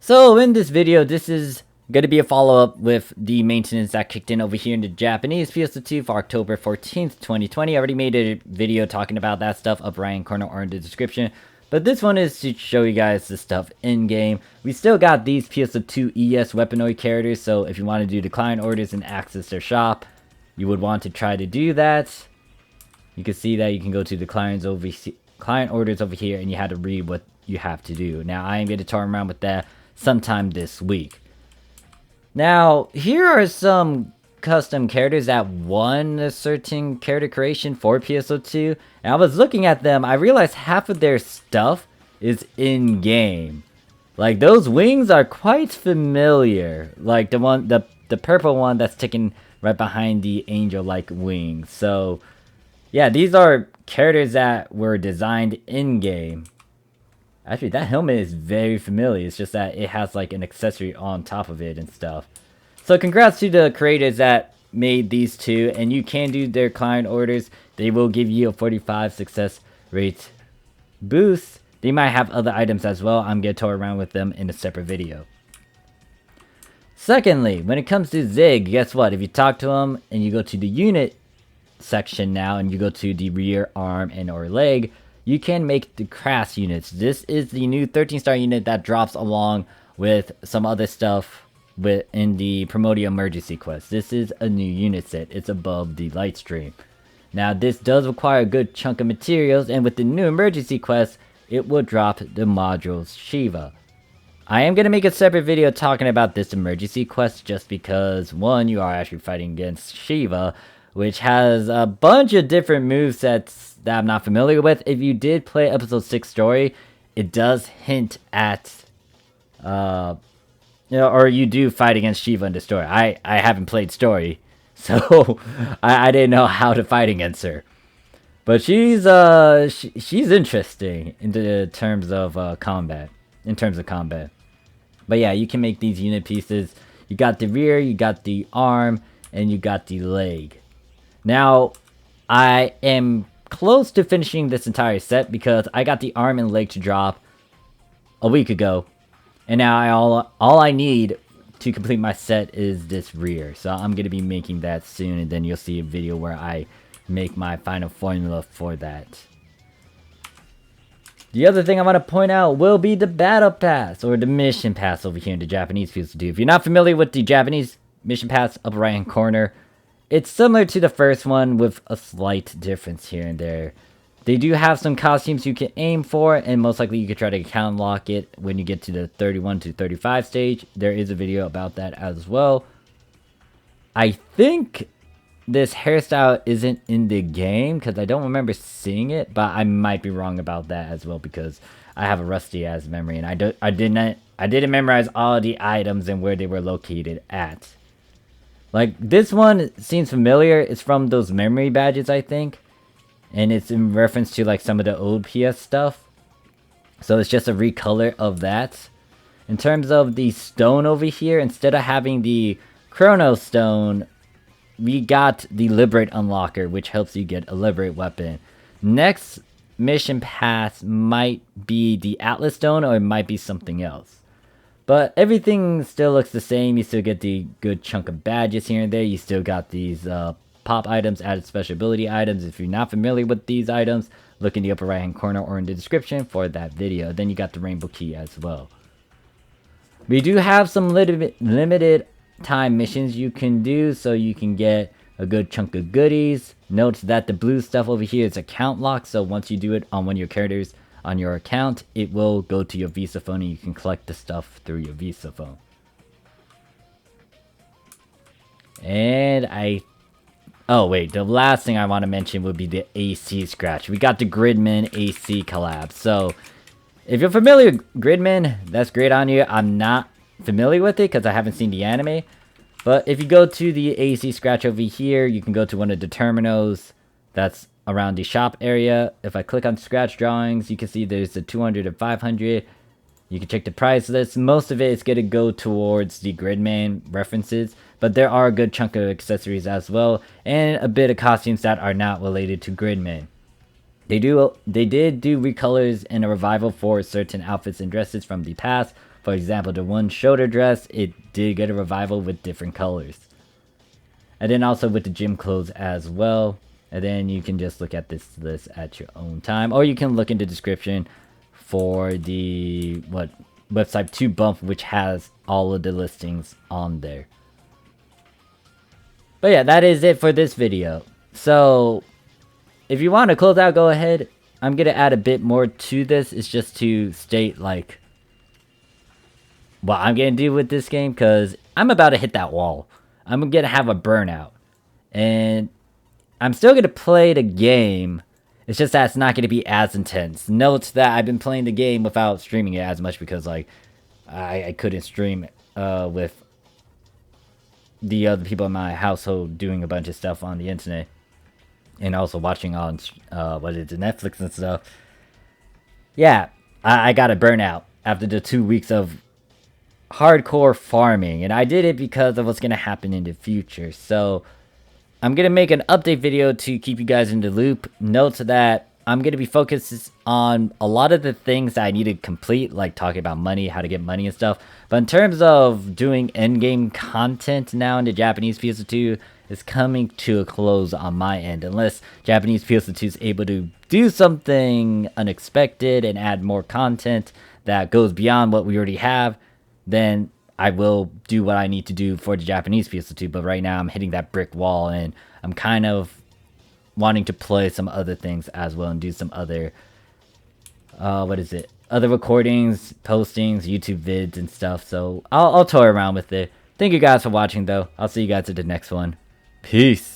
So in this video, this is going to be a follow-up with the maintenance that kicked in over here in the Japanese PSO2 for October 14th, 2020. I already made a video talking about that stuff up right in corner or in the description. But this one is to show you guys the stuff in-game. We still got these PSO2es Weaponoid characters, so if you want to do the client orders and access their shop, you would want to try to do that. You can see that you can go to the client orders over here, and you have to read what you have to do. Now, I am going to toy around with that sometime this week. Now, here are some custom characters that won a certain character creation for PSO2. And I was looking at them, I realized half of their stuff is in-game. Like, those wings are quite familiar. Like, the purple one that's sticking right behind the angel-like wings. So, yeah, these are characters that were designed in-game. Actually, that helmet is very familiar. It's just that it has like an accessory on top of it and stuff. So congrats to the creators that made these two. And you can do their client orders. They will give you a 45 success rate boost. They might have other items as well. I'm going to toy around with them in a separate video. Secondly, when it comes to Zig, guess what? If you talk to him and you go to the unit section now and you go to the rear arm and or leg, you can make the Cras Units. This is the new 13-star unit that drops along with some other stuff in the Promoting Emergency quest. This is a new unit set. It's above the light stream. Now, this does require a good chunk of materials, and with the new emergency quest, it will drop the modules Shiva. I am going to make a separate video talking about this emergency quest just because, one, you are actually fighting against Shiva, which has a bunch of different movesets that I'm not familiar with. If you did play episode 6 story, it does hint at, or you do fight against Shiva in the story. I haven't played story, so I didn't know how to fight against her. But she's interesting in the terms of combat. But yeah, you can make these unit pieces. You got the rear, you got the arm, and you got the leg. Now, I am close to finishing this entire set because I got the arm and leg to drop a week ago. And now all I need to complete my set is this rear. So I'm going to be making that soon, and then you'll see a video where I make my final formula for that. The other thing I want to point out will be the Battle Pass, or the Mission Pass over here in the Japanese PSO2. If you're not familiar with the Japanese Mission Pass, upper right hand corner, it's similar to the first one with a slight difference here and there. They do have some costumes you can aim for, and most likely you could try to account lock it when you get to the 31 to 35 stage. There is a video about that as well. I think this hairstyle isn't in the game because I don't remember seeing it, but I might be wrong about that as well because I have a rusty ass memory and I didn't memorize all the items and where they were located at. Like, this one seems familiar. It's from those memory badges, I think. And it's in reference to, like, some of the old PS stuff. So it's just a recolor of that. In terms of the stone over here, instead of having the Chrono Stone, we got the Liberate Unlocker, which helps you get a Liberate weapon. Next mission pass might be the Atlas Stone, or it might be something else. But everything still looks the same. You still get the good chunk of badges here and there. You still got these pop items, added special ability items. If you're not familiar with these items, look in the upper right hand corner or in the description for that video. Then you got the rainbow key as well. We do have some limited time missions you can do, so you can get a good chunk of goodies. Note that the blue stuff over here is account locked, so once you do it on one of your characters on your account, it will go to your Visa phone and you can collect the stuff through your Visa phone. And oh wait, the last thing I want to mention would be the AC Scratch. We got the GRIDMAN AC collab. So if you're familiar with GRIDMAN, that's great on you. I'm not familiar with it because I haven't seen the anime. But if you go to the AC Scratch over here, you can go to one of the terminals that's around the shop area. If I click on Scratch Drawings, you can see there's the 200 and 500. You can check the price list. Most of it is going to go towards the GRIDMAN references, but there are a good chunk of accessories as well, and a bit of costumes that are not related to GRIDMAN. They did do recolors and a revival for certain outfits and dresses from the past, For example, the one shoulder dress, it did get a revival with different colors. And then also with the gym clothes as well. And then you can just look at this list at your own time. Or you can look in the description for the website 2 bump, which has all of the listings on there. But yeah, that is it for this video. So if you want to close out, go ahead. I'm going to add a bit more to this. It's just to state like what I'm going to do with this game, because I'm about to hit that wall. I'm going to have a burnout. And I'm still going to play the game. It's just that it's not going to be as intense. Note that I've been playing the game without streaming it as much because like I couldn't stream with the other people in my household doing a bunch of stuff on the internet. And also watching on Netflix and stuff. Yeah, I got a burnout after the 2 weeks of hardcore farming. And I did it because of what's going to happen in the future. So I'm going to make an update video to keep you guys in the loop. Note that I'm going to be focused on a lot of the things that I need to complete, like talking about money, how to get money and stuff. But in terms of doing endgame content now in the Japanese PSO2, is coming to a close on my end. Unless Japanese PSO2 is able to do something unexpected and add more content that goes beyond what we already have, then I will do what I need to do for the Japanese PSO2, but right now I'm hitting that brick wall, and I'm kind of wanting to play some other things as well and do some other, other recordings, postings, YouTube vids and stuff, so I'll toy around with it. Thank you guys for watching though. I'll see you guys at the next one. Peace!